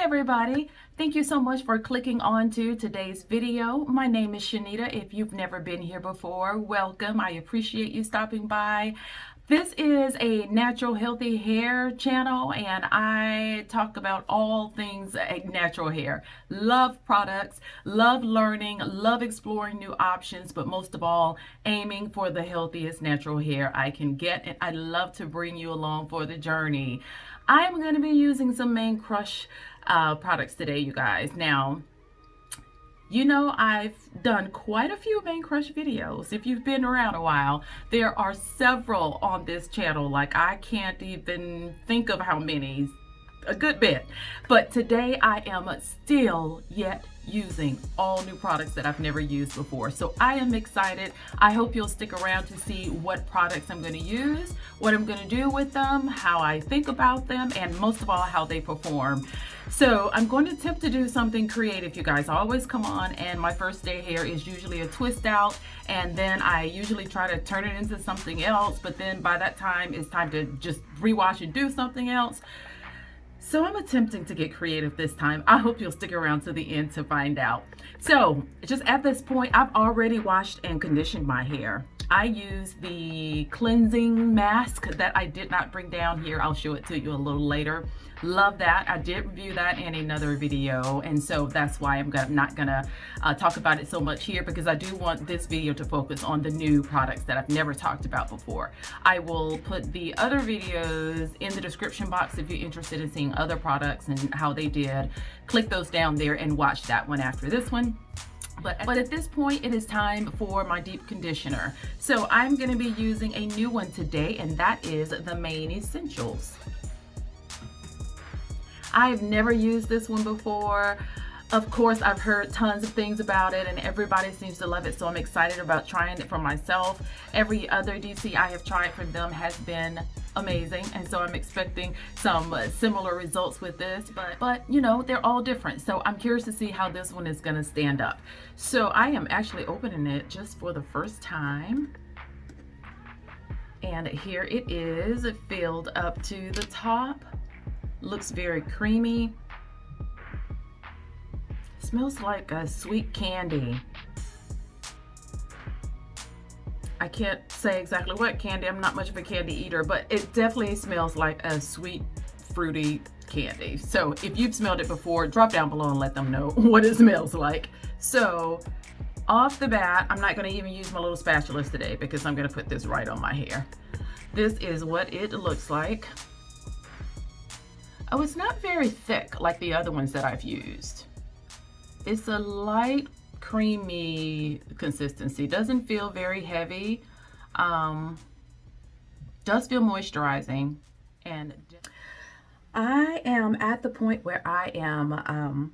everybody. Thank you so much for clicking on to today's video. My name is Shanita. If you've never been here before, welcome. I appreciate you stopping by. This is a natural healthy hair channel and I talk about all things natural hair. Love products, love learning, love exploring new options, but most of all, aiming for the healthiest natural hair I can get, and I love to bring you along for the journey. I'm going to be using some main Krush products today, you guys. Now, you know, I've done quite a few main Krush videos. If you've been around a while, there are several on this channel. Like, I can't even think of how many, a good bit. But today I am still yet using all new products that I've never used before. So I am excited. I hope you'll stick around to see what products I'm going to use, what I'm going to do with them, how I think about them, and most of all, how they perform. So I'm going to attempt to do something creative, you guys. I always come on and my first day hair is usually a twist out, and then I usually try to turn it into something else, but then by that time it's time to just rewash and do something else. So I'm attempting to get creative this time. I hope you'll stick around to the end to find out. So just at this point, I've already washed and conditioned my hair. I use the cleansing mask that I did not bring down here. I'll show it to you a little later. Love that. I did review that in another video, and so that's why I'm not gonna talk about it so much here, because I do want this video to focus on the new products that I've never talked about before. I will put the other videos in the description box if you're interested in seeing other products and how they did. Click those down there and watch that one after this one. But at this point, it is time for my deep conditioner. So I'm going to be using a new one today, and that is the Main Essentials. I've never used this one before. Of course, I've heard tons of things about it and everybody seems to love it, so I'm excited about trying it for myself. Every other DC I have tried from them has been amazing, and so I'm expecting some similar results with this, but you know, they're all different, so I'm curious to see how this one is going to stand up. So I am actually opening it just for the first time, and here it is, filled up to the top. Looks very creamy. Smells like a sweet candy. I can't say exactly what candy. I'm not much of a candy eater, but it definitely smells like a sweet, fruity candy. So if you've smelled it before, drop down below and let them know what it smells like. So off the bat, I'm not going to even use my little spatulas today because I'm going to put this right on my hair. This is what it looks like. Oh, it's not very thick like the other ones that I've used. It's a light, creamy consistency. Doesn't feel very heavy. Does feel moisturizing. And I am at the point where I am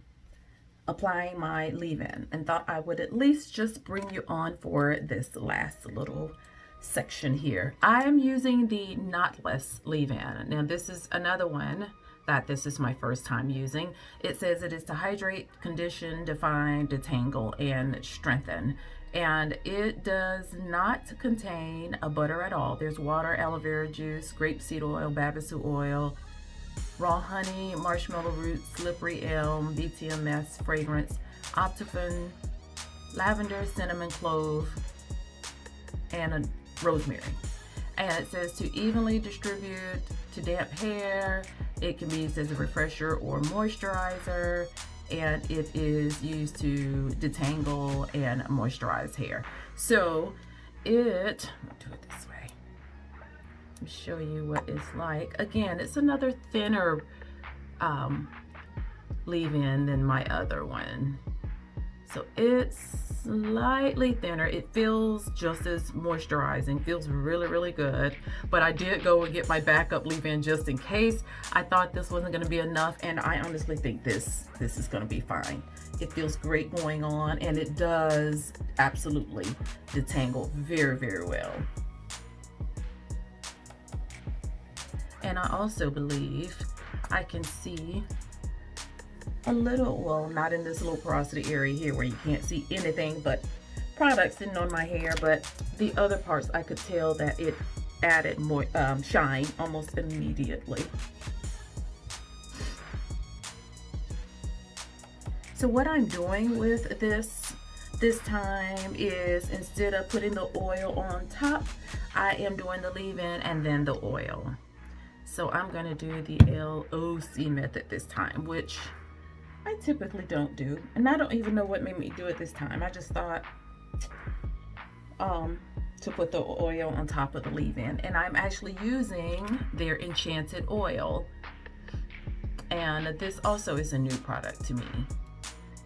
applying my leave-in, and thought I would at least just bring you on for this last little section here. I am using the knotless leave-in. Now this is another one that this is my first time using. It says it is to hydrate, condition, define, detangle, and strengthen. And it does not contain a butter at all. There's water, aloe vera juice, grapeseed oil, babasu oil, raw honey, marshmallow root, slippery elm, BTMS fragrance, optifin, lavender, cinnamon, clove, and a rosemary. And it says to evenly distribute to damp hair. It can be used as a refresher or moisturizer, and it is used to detangle and moisturize hair. So I'll do it this way. Let me show you what it's like. Again, it's another thinner leave-in than my other one. So it's slightly thinner. It feels just as moisturizing, feels really, really good. But I did go and get my backup leave-in just in case. I thought this wasn't gonna be enough, and I honestly think this is gonna be fine. It feels great going on, and it does absolutely detangle very, very well. And I also believe I can see a little, well, not in this little porosity area here where you can't see anything but products sitting on my hair, but the other parts I could tell that it added more shine almost immediately. So what I'm doing with this time is, instead of putting the oil on top, I am doing the leave-in and then the oil. So I'm going to do the LOC method this time, which I typically don't do. And I don't even know what made me do it this time. I just thought to put the oil on top of the leave-in. And I'm actually using their Enchanted oil. And this also is a new product to me.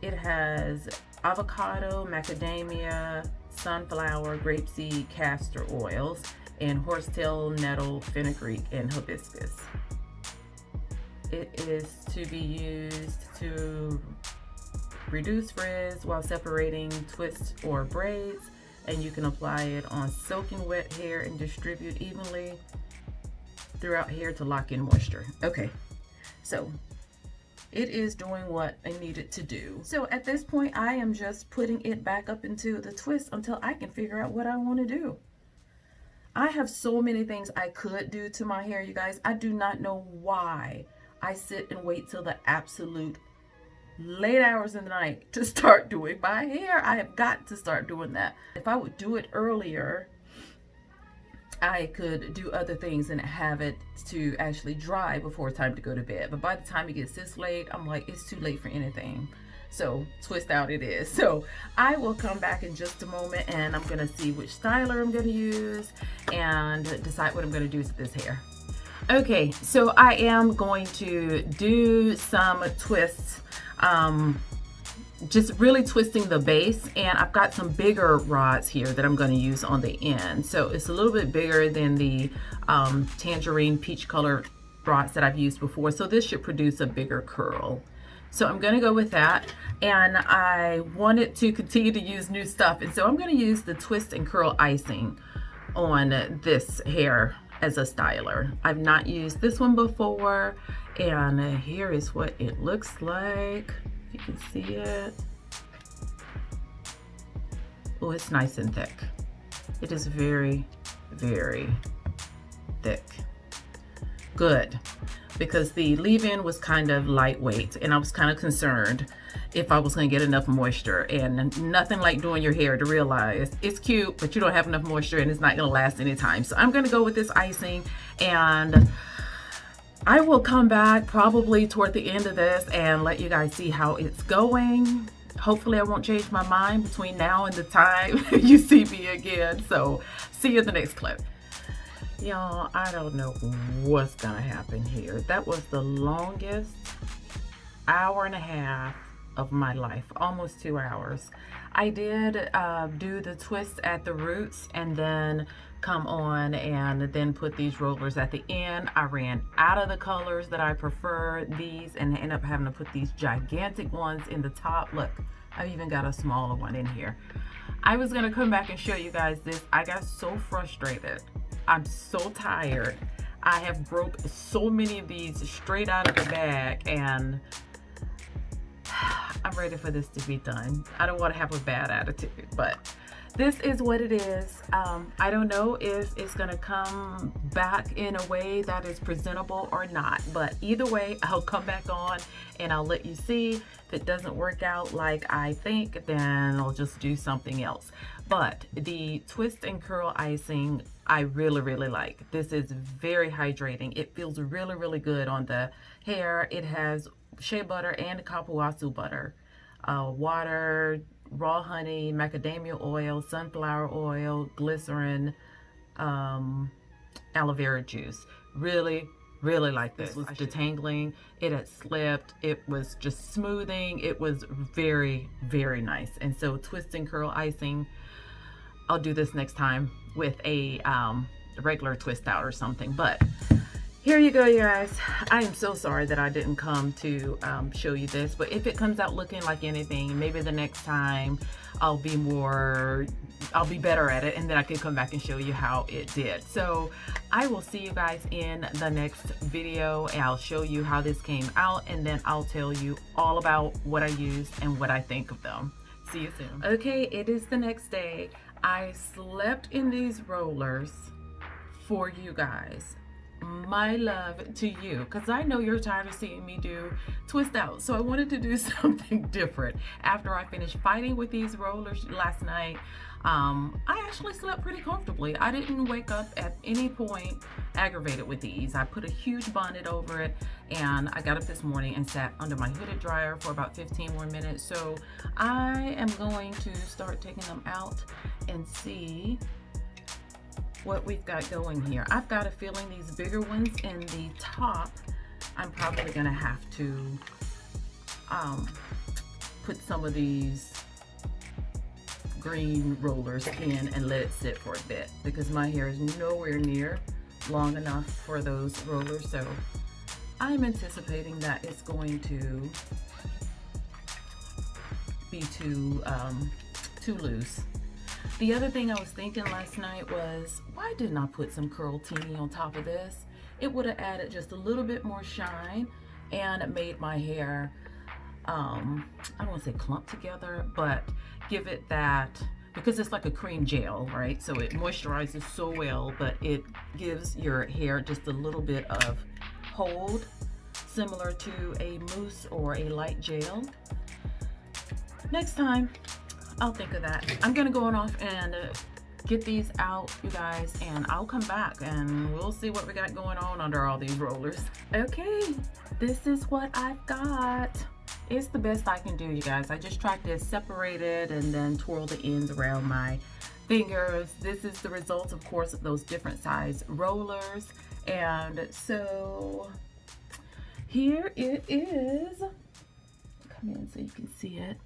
It has avocado, macadamia, sunflower, grapeseed, castor oils, and horsetail, nettle, fenugreek, and hibiscus. It is to be used to reduce frizz while separating twists or braids, and you can apply it on soaking wet hair and distribute evenly throughout hair to lock in moisture. Okay, so it is doing what I need it to do. So at this point, I am just putting it back up into the twist until I can figure out what I want to do. I have so many things I could do to my hair, you guys. I do not know why I sit and wait till the absolute late hours in the night to start doing my hair. I have got to start doing that. If I would do it earlier, I could do other things and have it to actually dry before it's time to go to bed. But by the time it gets this late, I'm like, it's too late for anything. So twist out it is. So I will come back in just a moment, and I'm gonna see which styler I'm gonna use and decide what I'm gonna do with this hair. Okay, so I am going to do some twists, just really twisting the base, and I've got some bigger rods here that I'm going to use on the end. So it's a little bit bigger than the tangerine peach colored rods that I've used before, so this should produce a bigger curl. So I'm going to go with that, and I wanted to continue to use new stuff, and so I'm going to use the twist and curl icing on this hair as a styler. I've not used this one before, and here is what it looks like. You can see it. Oh, it's nice and thick. It is very, very thick. Good, because the leave-in was kind of lightweight, and I was kind of concerned if I was going to get enough moisture, and nothing like doing your hair to realize it's cute, but you don't have enough moisture and it's not going to last any time. So I'm going to go with this icing, and I will come back probably toward the end of this and let you guys see how it's going. Hopefully I won't change my mind between now and the time you see me again. So see you in the next clip. Y'all, I don't know what's gonna happen here. That was the longest hour and a half of my life, almost 2 hours. I did do the twist at the roots and then come on and then put these rollers at the end. I ran out of the colors that I prefer, these, and ended up having to put these gigantic ones in the top. Look, I've even got a smaller one in here. I was gonna come back and show you guys this. I got so frustrated. I'm so tired. I have broke so many of these straight out of the bag, and I'm ready for this to be done. I don't want to have a bad attitude, but this is what it is. I don't know if it's gonna come back in a way that is presentable or not, but either way, I'll come back on and I'll let you see. If it doesn't work out like I think, then I'll just do something else. But the twist and curl icing, I really, really like. This is very hydrating. It feels really, really good on the hair. It has shea butter and kapuasu butter, water, raw honey, macadamia oil, sunflower oil, glycerin, aloe vera juice. Really, really like this. It was detangling. It had slipped. It was just smoothing. It was very, very nice. And so twist and curl icing, I'll do this next time with a regular twist out or something. But here you go, you guys. I am so sorry that I didn't come to show you this, but if it comes out looking like anything, maybe the next time I'll be better at it, and then I can come back and show you how it did. So I will see you guys in the next video, and I'll show you how this came out, and then I'll tell you all about what I used and what I think of them. See you soon. Okay, it is the next day. I slept in these rollers for you guys. my love to you, because I know you're tired of seeing me do twist out. So I wanted to do something different. After I finished fighting with these rollers last night, I actually slept pretty comfortably. I didn't wake up at any point aggravated with these. I put a huge bonnet over it, and I got up this morning and sat under my hooded dryer for about 15 more minutes. So I am going to start taking them out and see what we've got going here. I've got a feeling these bigger ones in the top, I'm probably gonna have to put some of these green rollers in and let it sit for a bit, because my hair is nowhere near long enough for those rollers. So I'm anticipating that it's going to be too loose. The other thing I was thinking last night was, why didn't I put some Curl Teeny on top of this? It would have added just a little bit more shine, and it made my hair, I don't want to say clump together, but give it that, because it's like a cream gel, right? So it moisturizes so well, but it gives your hair just a little bit of hold, similar to a mousse or a light gel. Next time, I'll think of that. I'm gonna go on off and get these out, you guys, and I'll come back and we'll see what we got going on under all these rollers. Okay, this is what I've got. It's the best I can do, you guys. I just tried to separate it and then twirl the ends around my fingers. This is the result, of course, of those different size rollers. And so here it is. Come in so you can see it.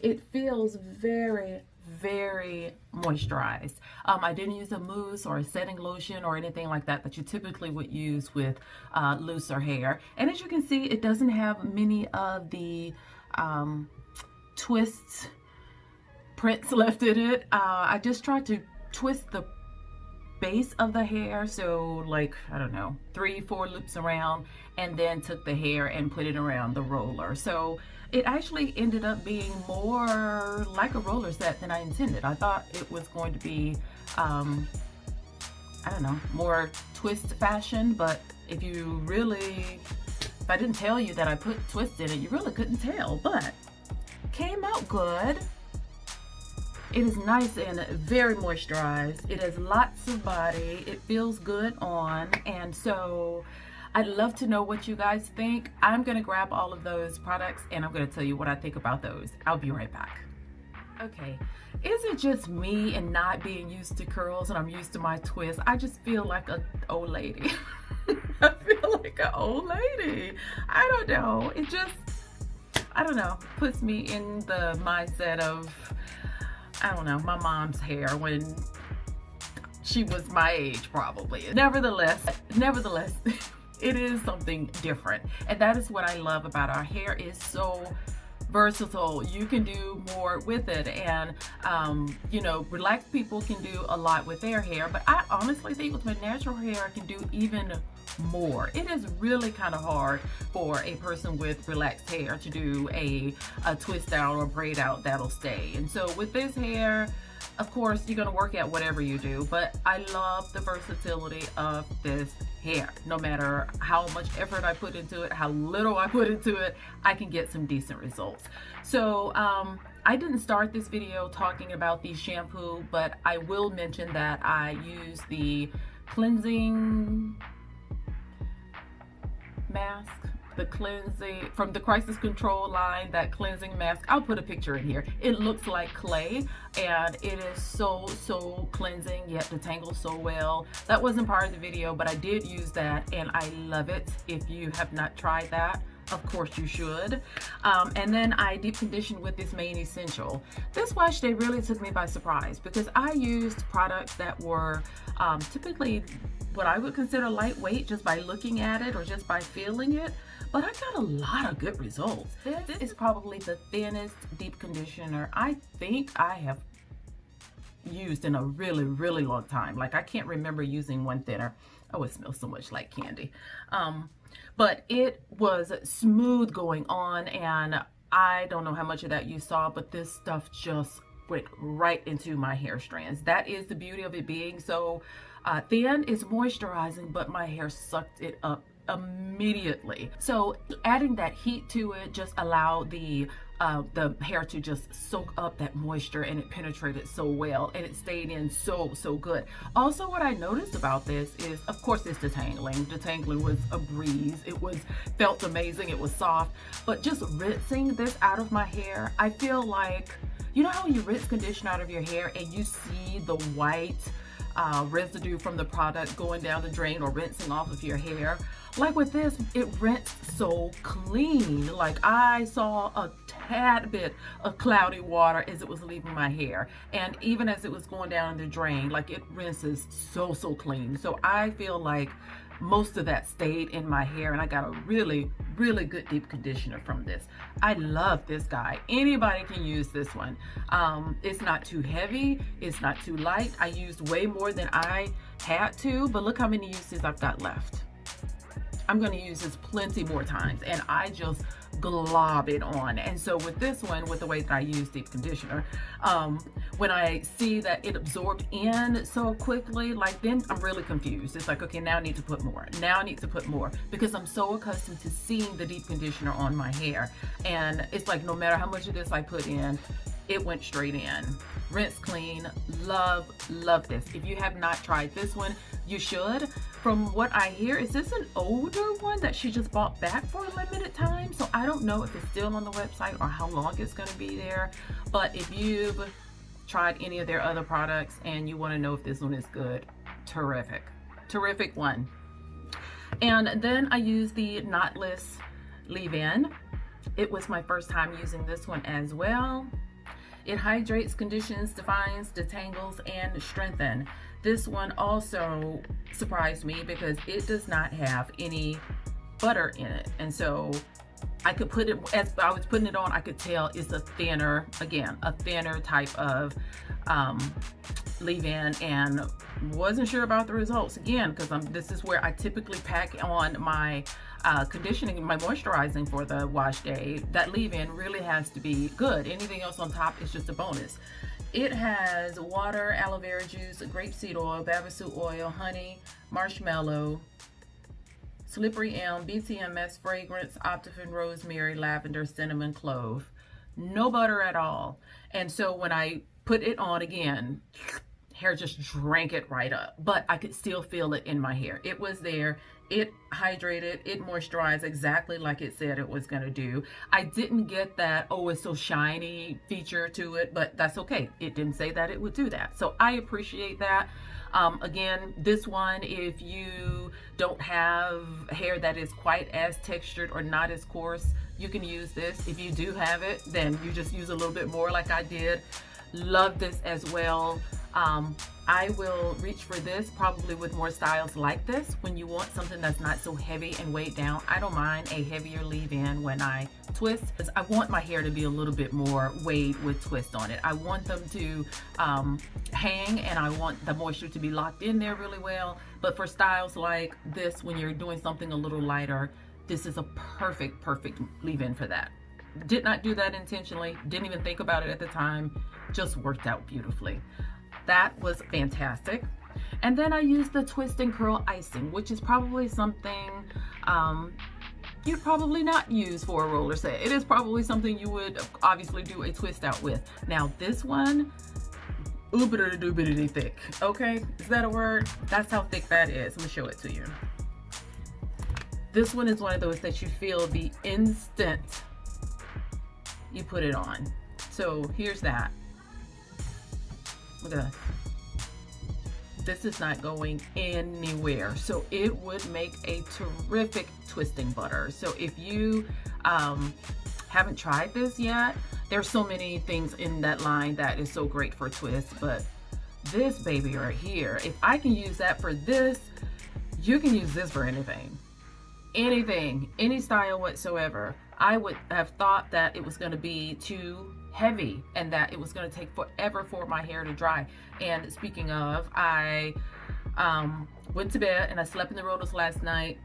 It feels very, very moisturized. I didn't use a mousse or a setting lotion or anything like that you typically would use with looser hair. And as you can see, it doesn't have many of the twists prints left in it. I just tried to twist the base of the hair, so like, I don't know, 3-4 loops around, and then took the hair and put it around the roller. So it actually ended up being more like a roller set than I intended. I thought it was going to be I don't know, more twist fashion, but if I didn't tell you that I put twists in it, you really couldn't tell. But came out good. It is nice and very moisturized. It has lots of body. It feels good on. And so I'd love to know what you guys think. I'm gonna grab all of those products and I'm gonna tell you what I think about those. I'll be right back. Okay, is it just me and not being used to curls and I'm used to my twists? I just feel like an old lady. I feel like an old lady. I don't know. It just, I don't know, puts me in the mindset of, I don't know, my mom's hair when she was my age, probably. Nevertheless, it is something different. And that is what I love about our hair. Is so versatile. You can do more with it. And, you know, relaxed people can do a lot with their hair. But I honestly think with my natural hair, I can do even more. It is really kind of hard for a person with relaxed hair to do a twist out or braid out that'll stay. And so with this hair, of course, you're going to work at whatever you do, but I love the versatility of this hair. No matter how much effort I put into it, how little I put into it, I can get some decent results. So I didn't start this video talking about the shampoo, but I will mention that I use the cleansing mask, the cleansing from the Crisis Control line, that cleansing mask. I'll put a picture in here. It looks like clay and it is so cleansing, yet detangles so well. That wasn't part of the video, but I did use that and I love it. If you have not tried that, of course you should. And then I deep conditioned with this main essential. This wash day really took me by surprise because I used products that were typically what I would consider lightweight just by looking at it or just by feeling it, but I got a lot of good results. This is probably the thinnest deep conditioner I think I have used in a really long time. Like, I can't remember using one thinner. Oh, it smells so much like candy. But it was smooth going on, and I don't know how much of that you saw, but this stuff just went right into my hair strands. That is the beauty of it being so thin, it's moisturizing, but my hair sucked it up immediately. So adding that heat to it just allowed the hair to just soak up that moisture, and it penetrated so well, and it stayed in so good. Also, what I noticed about this is, of course, it's detangling. Detangling was a breeze. It felt amazing. It was soft, but just rinsing this out of my hair, I feel like, you know how you rinse conditioner out of your hair and you see the white residue from the product going down the drain or rinsing off of your hair? Like with this, it rinsed so clean. Like I saw a tad bit of cloudy water as it was leaving my hair, and even as it was going down the drain, like it rinses so clean. So I feel like most of that stayed in my hair, and I got a really good deep conditioner from this. I love this guy. Anybody can use this one. It's not too heavy, it's not too light. I used way more than I had to, but look how many uses I've got left. I'm going to use this plenty more times, and I just glob it on. And so with this one, with the way that I use deep conditioner, when I see that it absorbed in so quickly, like then I'm really confused. It's like, okay, now I need to put more. Now I need to put more, because I'm so accustomed to seeing the deep conditioner on my hair. And it's like, no matter how much of this I put in, it went straight in. Rinse clean. Love this. If you have not tried this one, you should. From what I hear, is this an older one that she just bought back for a limited time? So I don't know if it's still on the website or how long it's going to be there. But if you've tried any of their other products and you want to know if this one is good, terrific one. And then I use the knotless leave-in. It was my first time using this one as well. It hydrates, conditions, defines, detangles, and strengthens. This one also surprised me because it does not have any butter in it. And so I could put it, as I was putting it on, I could tell it's a thinner, again, a thinner type of leave-in, and wasn't sure about the results again, because this is where I typically pack on my conditioning, my moisturizing for the wash day. That leave-in really has to be good. Anything else on top is just a bonus. It has water, aloe vera juice, grapeseed oil, babasu oil, honey, marshmallow, slippery elm, BTMS fragrance, optifin, rosemary, lavender, cinnamon, clove. No butter at all. And so when I put it on again, hair just drank it right up, but I could still feel it in my hair. It was there. It hydrated, it moisturized exactly like it said it was going to do. I didn't get that, oh, it's so shiny feature to it, but that's okay. It didn't say that it would do that. So I appreciate that. Again, this one, if you don't have hair that is quite as textured or not as coarse, you can use this. If you do have it, then you just use a little bit more like I did. Love this as well. I will reach for this probably with more styles like this. When you want something that's not so heavy and weighed down, I don't mind a heavier leave-in when I twist. I want my hair to be a little bit more weighed with twist on it. I want them to hang, and I want the moisture to be locked in there really well. But for styles like this, when you're doing something a little lighter, this is a perfect leave-in for that. Did not do that intentionally, didn't even think about it at the time, just worked out beautifully. That was fantastic. And then I used the twist and curl icing, which is probably something you'd probably not use for a roller set. It is probably something you would obviously do a twist out with. Now this one, oobity-doobity thick. Okay, is that a word? That's how thick that is. Let me show it to you. This one is one of those that you feel the instant you put it on. So here's that. Look at this. This is not going anywhere. So it would make a terrific twisting butter. So if you haven't tried this yet, there's so many things in that line that is so great for twists, but this baby right here, if I can use that for this, you can use this for anything. Anything, any style whatsoever. I would have thought that it was going to be too heavy and that it was going to take forever for my hair to dry. And speaking of, I went to bed and I slept in the rollers last night,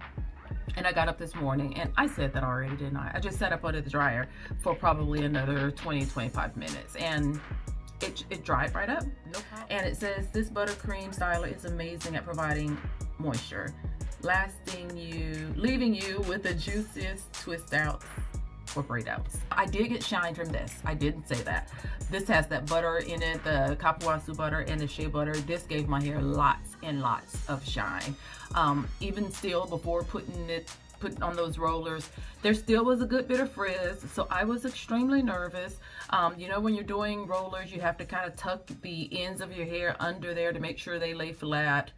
and I got up this morning, and I said that already, didn't I? I just sat up under the dryer for probably another 20-25 minutes, and it dried right up. No problem. And it says this buttercream styler is amazing at providing moisture, leaving you with the juiciest twist outs or braid outs. I did get shine from this. I didn't say that. This has that butter in it, the kapuasu butter and the shea butter. This gave my hair lots and lots of shine. Even still, before putting on those rollers, there still was a good bit of frizz, so I was extremely nervous. You know, when you're doing rollers, you have to kind of tuck the ends of your hair under there to make sure they lay flat.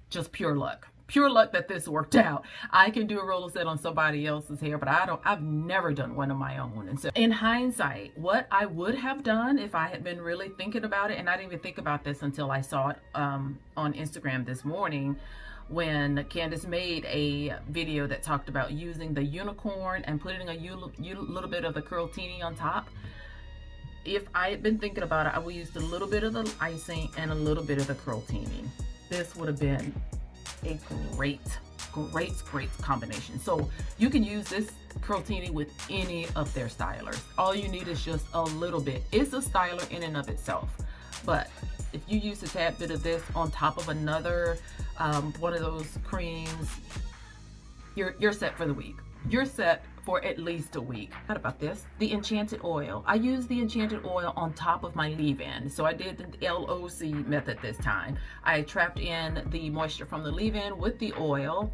Just pure luck. Pure luck that this worked out. I can do a roller set on somebody else's hair, but I've never done one of my own. And so in hindsight, what I would have done if I had been really thinking about it, and I didn't even think about this until I saw it on Instagram this morning, when Candace made a video that talked about using the unicorn and putting a little bit of the curl-tini on top. If I had been thinking about it, I would use a little bit of the icing and a little bit of the curl-tini. This would have been a great combination. So you can use this curl-tini with any of their stylers. All you need is just a little bit. It's a styler in and of itself, but if you use a tad bit of this on top of another one of those creams, you're set for the week. You're set for at least a week. What about this? The enchanted oil. I used the enchanted oil on top of my leave-in. So I did the LOC method this time. I trapped in the moisture from the leave-in with the oil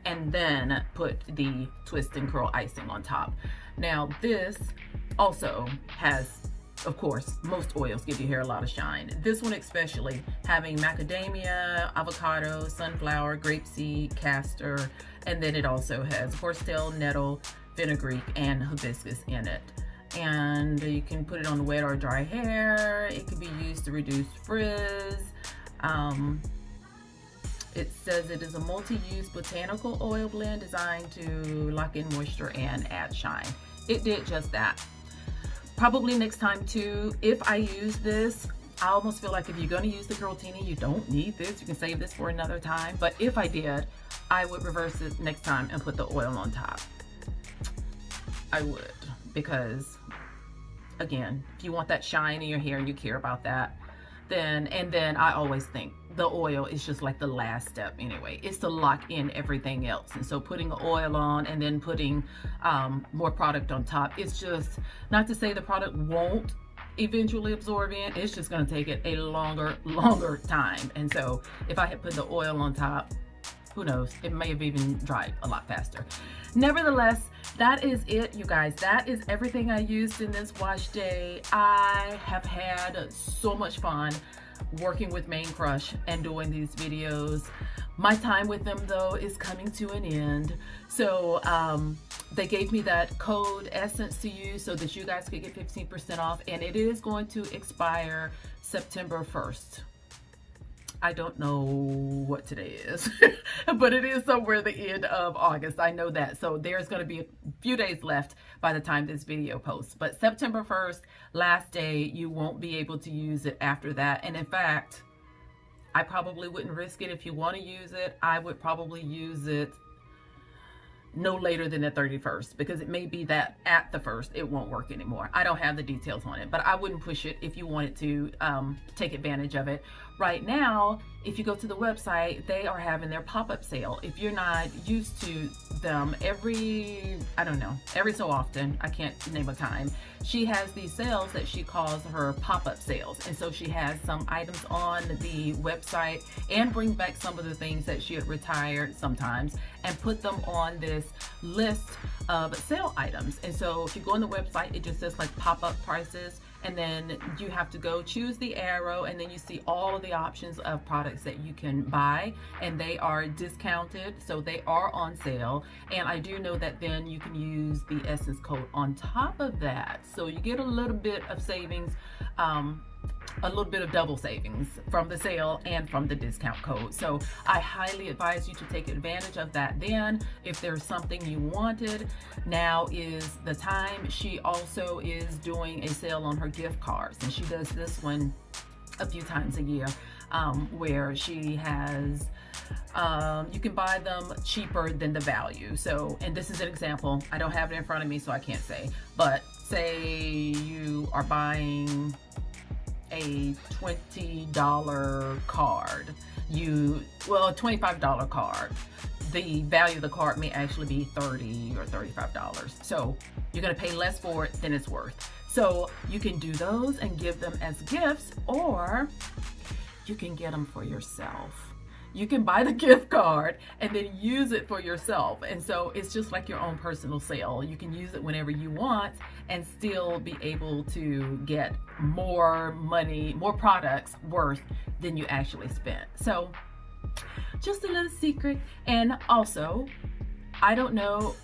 and then put the twist and curl icing on top. Now this also has, of course, most oils give your hair a lot of shine. This one especially, having macadamia, avocado, sunflower, grapeseed, castor, and then it also has horsetail, nettle, fenugreek, and hibiscus in it. And you can put it on wet or dry hair. It can be used to reduce frizz. It says it is a multi-use botanical oil blend designed to lock in moisture and add shine. It did just that. Probably next time too, if I use this, I almost feel like if you're going to use the curl-tini, you don't need this. You can save this for another time. But if I did, I would reverse it next time and put the oil on top. I would, because again, if you want that shine in your hair and you care about that, then I always think the oil is just like the last step anyway. It's to lock in everything else. And so putting the oil on and then putting more product on top, it's just, not to say the product won't eventually absorb in, it's just going to take it a longer time. And so if I had put the oil on top, who knows, it may have even dried a lot faster. Nevertheless, that is it, you guys. That is everything I used in this wash day. I have had so much fun working with Main Krush and doing these videos. My time with them though is coming to an end. So they gave me that code Essence to use so that you guys could get 15% off, and it is going to expire September 1st. I don't know what today is, but it is somewhere the end of August. I know that. So there's going to be a few days left by the time this video posts. But September 1st, last day, you won't be able to use it after that. And in fact, I probably wouldn't risk it. If you want to use it, I would probably use it no later than the 31st, because it may be that at the 1st it won't work anymore. I don't have the details on it, but I wouldn't push it if you wanted to take advantage of it. Right now, if you go to the website, they are having their pop-up sale. If you're not used to them, every so often, I can't name a time, she has these sales that she calls her pop-up sales. And so she has some items on the website and bring back some of the things that she had retired sometimes and put them on this list of sale items. And so if you go on the website, it just says like pop-up prices, and then you have to go choose the arrow, and then you see all of the options of products that you can buy, and they are discounted, so they are on sale. And I do know that then you can use the Essence code on top of that, so you get a little bit of savings, a little bit of double savings from the sale and from the discount code. So I highly advise you to take advantage of that. Then if there's something you wanted, now is the time. She also is doing a sale on her gift cards, and she does this one a few times a year, where she has You can buy them cheaper than the value. So, and this is an example. I don't have it in front of me, so I can't say. But say you are buying a $20 card. A $25 card. The value of the card may actually be $30 or $35. So you're gonna pay less for it than it's worth. So you can do those and give them as gifts, or you can get them for yourself. You can buy the gift card and then use it for yourself. And so it's just like your own personal sale. You can use it whenever you want and still be able to get more money, more products worth than you actually spent. So just a little secret. And also, I don't know,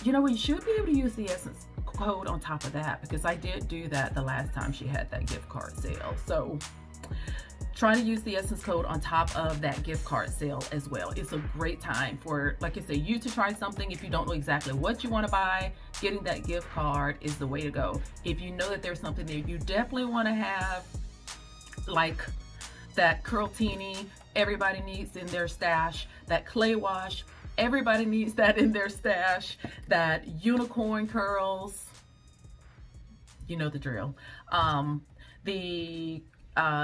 we should be able to use the Essence code on top of that, because I did do that the last time she had that gift card sale. So try to use the Essence code on top of that gift card sale as well. It's a great time for, like I say, you to try something. If you don't know exactly what you want to buy, getting that gift card is the way to go. If you know that there's something that you definitely want to have, like that curltini everybody needs in their stash, that clay wash, everybody needs that in their stash, that unicorn curls, you know the drill. The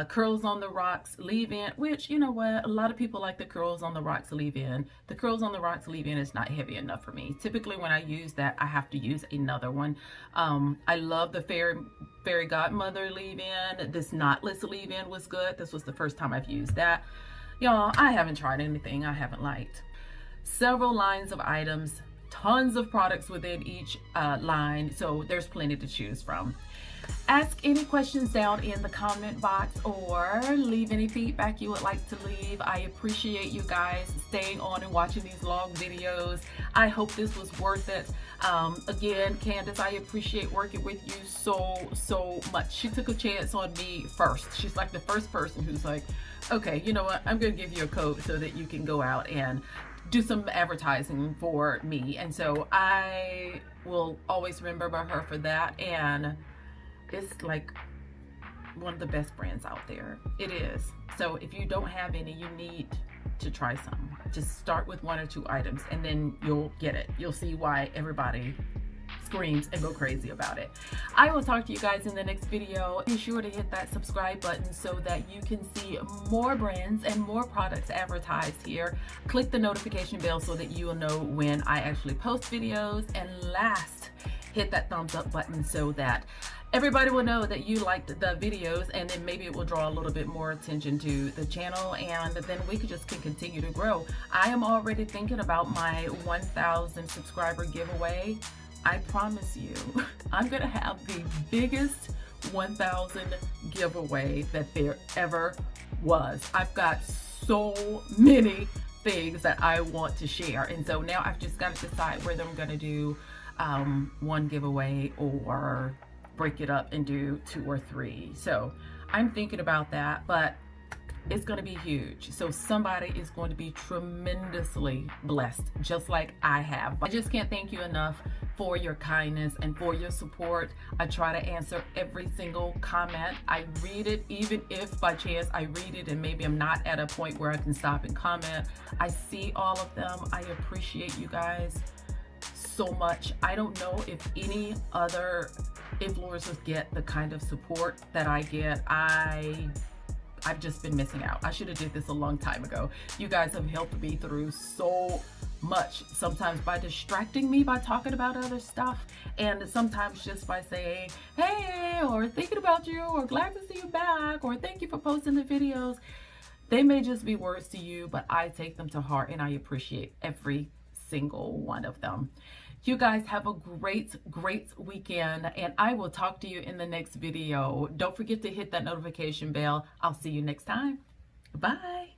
curls on the rocks leave-in, which, you know what, a lot of people like the curls on the rocks leave-in. The curls on the rocks leave-in is not heavy enough for me. Typically when I use that, I have to use another one. I love the fairy godmother leave-in. This knotless leave-in was good. This was the first time I've used that. Y'all, I haven't tried anything I haven't liked. Several lines of items, tons of products within each line, so there's plenty to choose from. Ask any questions down in the comment box, or leave any feedback you would like to leave. I appreciate you guys staying on and watching these long videos. I hope this was worth it. Again, Candace, I appreciate working with you so much. She took a chance on me first. She's like the first person who's like, okay, you know what, I'm gonna give you a code so that you can go out and do some advertising for me. And so I will always remember her for that. And it's like one of the best brands out there. It is. So if you don't have any, you need to try some. Just start with 1 or 2 items and then you'll get it. You'll see why everybody screams and go crazy about it. I will talk to you guys in the next video. Be sure to hit that subscribe button so that you can see more brands and more products advertised here. Click the notification bell so that you will know when I actually post videos. And last, hit that thumbs up button so that everybody will know that you liked the videos, and then maybe it will draw a little bit more attention to the channel, and then we can continue to grow. I am already thinking about my 1,000 subscriber giveaway. I promise you, I'm gonna have the biggest 1,000 giveaway that there ever was. I've got so many things that I want to share, and so now I've just got to decide whether I'm gonna do one giveaway or break it up and do 2 or 3. So I'm thinking about that, but it's going to be huge. So somebody is going to be tremendously blessed, just like I have. I just can't thank you enough for your kindness and for your support. I try to answer every single comment. I read it, even if by chance I read it and maybe I'm not at a point where I can stop and comment. I see all of them. I appreciate you guys so much. I don't know if any other influencers get the kind of support that I get. I've just been missing out. I should have did this a long time ago. You guys have helped me through so much, sometimes by distracting me by talking about other stuff, and sometimes just by saying, hey, or thinking about you, or glad to see you back, or thank you for posting the videos. They may just be words to you, but I take them to heart and I appreciate every single one of them. You guys have a great weekend, and I will talk to you in the next video. Don't forget to hit that notification bell. I'll see you next time. Bye.